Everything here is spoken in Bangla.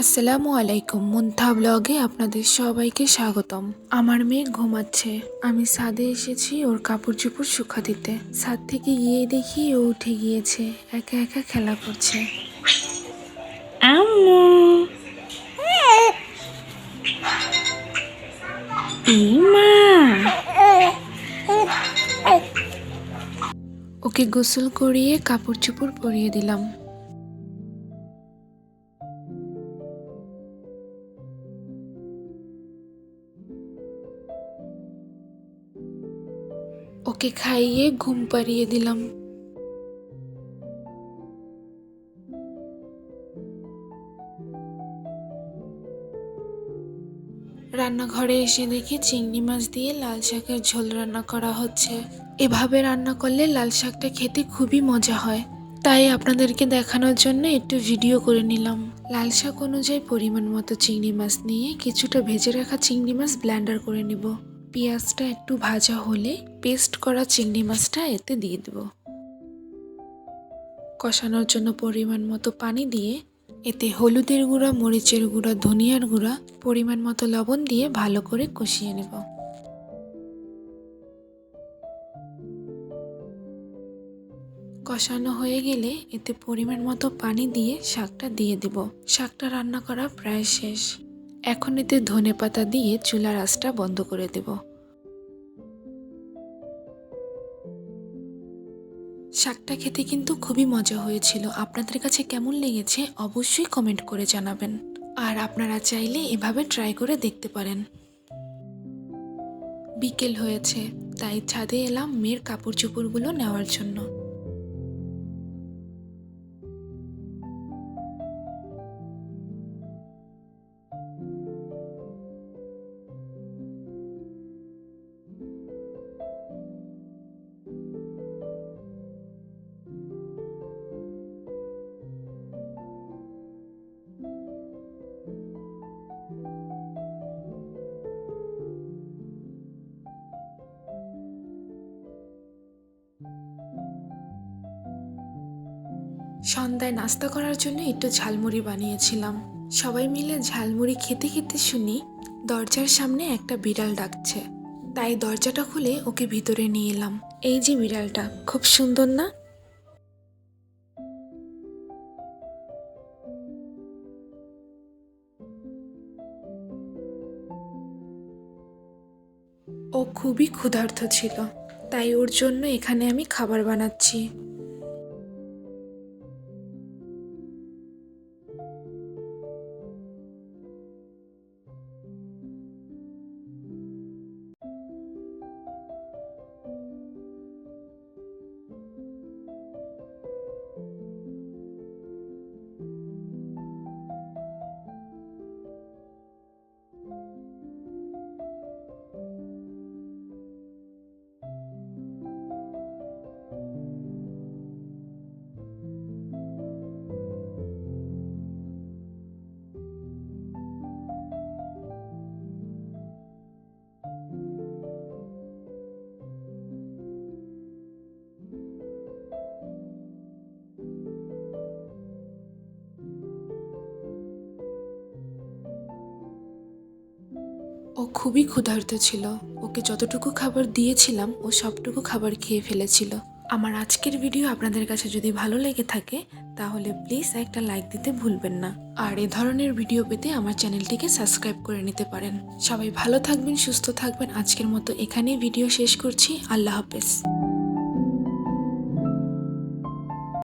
আসসালামু আলাইকুম। মুনথা ব্লগে আপনাদের সবাইকে স্বাগতম। আমার মেয়ে ঘুমাচ্ছে, আমি ছাদে এসেছি ওর কাপড় চোপড় শুকা দিতে। ছাদ থেকে গিয়ে দেখি ও উঠে গিয়েছে, একা একা খেলা করছে। আম্মু, ইমা। ওকে গোসল করিয়ে কাপড় চোপড় পরিয়ে দিলাম। ওকে খাইয়ে ঘুম পাড়িয়ে দিলাম। রান্নাঘরে এসে দেখি চিংড়ি মাছ দিয়ে লাল শাকের ঝোল রান্না করা হচ্ছে। এভাবে রান্না করলে লাল শাকটা খেতে খুবই মজা হয়, তাই আপনাদেরকে দেখানোর জন্য একটু ভিডিও করে নিলাম। লাল শাক অনুযায়ী পরিমাণ মতো চিংড়ি মাছ নিয়ে কিছুটা ভেজে রাখা চিংড়ি মাছ ব্লেন্ডার করে নিব। পেঁয়াজটা একটু ভাজা হলে পেস্ট করা চিংড়ি মাছটা এতে দিয়ে দেব। কষানোর জন্য পরিমাণ মতো পানি দিয়ে এতে হলুদের গুঁড়া, মরিচের গুঁড়া, ধনিয়ার গুঁড়া, পরিমাণ মতো লবণ দিয়ে ভালো করে কষিয়ে নেব। কষানো হয়ে গেলে এতে পরিমাণ মতো পানি দিয়ে শাকটা দিয়ে দেব। শাকটা রান্না করা প্রায় শেষ। এখন এতে ধনেপাতা দিয়ে চুলার আঁচটা বন্ধ করে দেব। শাকটা খেতে কিন্তু খুবই মজা হয়েছিল। আপনাদের কাছে কেমন লেগেছে অবশ্যই কমেন্ট করে জানাবেন। আর আপনারা চাইলে এভাবে ট্রাই করে দেখতে পারেন। বিকেল হয়েছে, তাই ছাদে এলাম মেয়ের কাপড় চোপড়গুলো নেওয়ার জন্য। সন্ধ্যায় নাস্তা করার জন্য একটু ঝালমুড়ি বানিয়েছিলাম। সবাই মিলে ঝালমুড়ি খেতে খেতে শুনি দরজার সামনে একটা বিড়াল ডাকছে। তাই দরজাটা খুলে ওকে ভিতরে নিয়ে এলাম। এই যে বিড়ালটা, খুব সুন্দর না? ও খুবই ক্ষুধার্ত ছিল, তাই ওর জন্য এখানে আমি খাবার বানাচ্ছি। ও খুবই ক্ষুধার্ত ছিল। ওকে যতটুকু খাবার দিয়েছিলাম ও সবটুকু খাবার খেয়ে ফেলেছিল। আমার আজকের ভিডিও আপনাদের কাছে যদি ভালো লেগে থাকে তাহলে প্লিজ একটা লাইক দিতে ভুলবেন না। আর এ ধরনের ভিডিও পেতে আমার চ্যানেলটিকে সাবস্ক্রাইব করে নিতে পারেন। সবাই ভালো থাকবেন, সুস্থ থাকবেন। আজকের মতো এখানেই ভিডিও শেষ করছি। আল্লাহ হাফেজ।